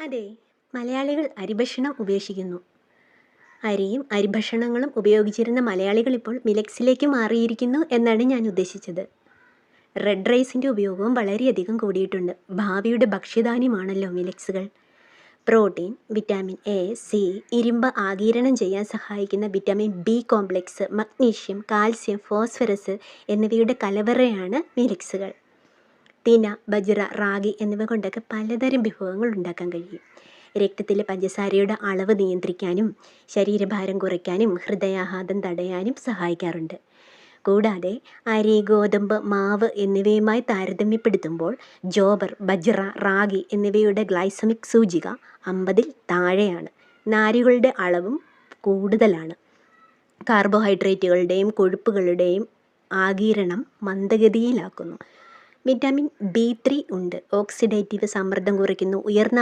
അതെ, മലയാളികൾ അരിഭക്ഷണം ഉപേക്ഷിക്കുന്നു. അരിയും അരിഭക്ഷണങ്ങളും ഉപയോഗിച്ചിരുന്ന മലയാളികൾ ഇപ്പോൾ മില്ലറ്റ്സിലേക്ക് മാറിയിരിക്കുന്നു എന്നാണ് ഞാൻ ഉദ്ദേശിച്ചത്. റെഡ് റൈസിൻ്റെ ഉപയോഗവും വളരെയധികം കൂടിയിട്ടുണ്ട്. ഭാവിയുടെ ഭക്ഷ്യധാന്യമാണല്ലോ മില്ലറ്റ്സുകൾ. പ്രോട്ടീൻ, വിറ്റാമിൻ എ, സി, ഇരുമ്പ് ആഗിരണം ചെയ്യാൻ സഹായിക്കുന്ന vitamin B complex, magnesium, calcium, phosphorus എന്നിവയുടെ കലവറയാണ് മില്ലറ്റ്സുകൾ. തിന, ബജ്റ, റാഗി എന്നിവ കൊണ്ടൊക്കെ പലതരം വിഭവങ്ങൾ ഉണ്ടാക്കാൻ കഴിയും. രക്തത്തിലെ പഞ്ചസാരയുടെ അളവ് നിയന്ത്രിക്കാനും ശരീരഭാരം കുറയ്ക്കാനും ഹൃദയാഘാതം തടയാനും സഹായിക്കാറുണ്ട്. കൂടാതെ അരി, ഗോതമ്പ്, മാവ് എന്നിവയുമായി താരതമ്യപ്പെടുത്തുമ്പോൾ ജോവർ, ബജ്റ, റാഗി എന്നിവയുടെ ഗ്ലൈസമിക് സൂചിക 50-ൽ താഴെയാണ്. നാരുകളുടെ അളവും കൂടുതലാണ്. കാർബോഹൈഡ്രേറ്റുകളുടെയും കൊഴുപ്പുകളുടെയും ആഗിരണം മന്ദഗതിയിലാക്കുന്നു. വിറ്റാമിൻ B3 ഉണ്ട്. ഓക്സിഡേറ്റീവ് സമ്മർദ്ദം കുറയ്ക്കുന്നു. ഉയർന്ന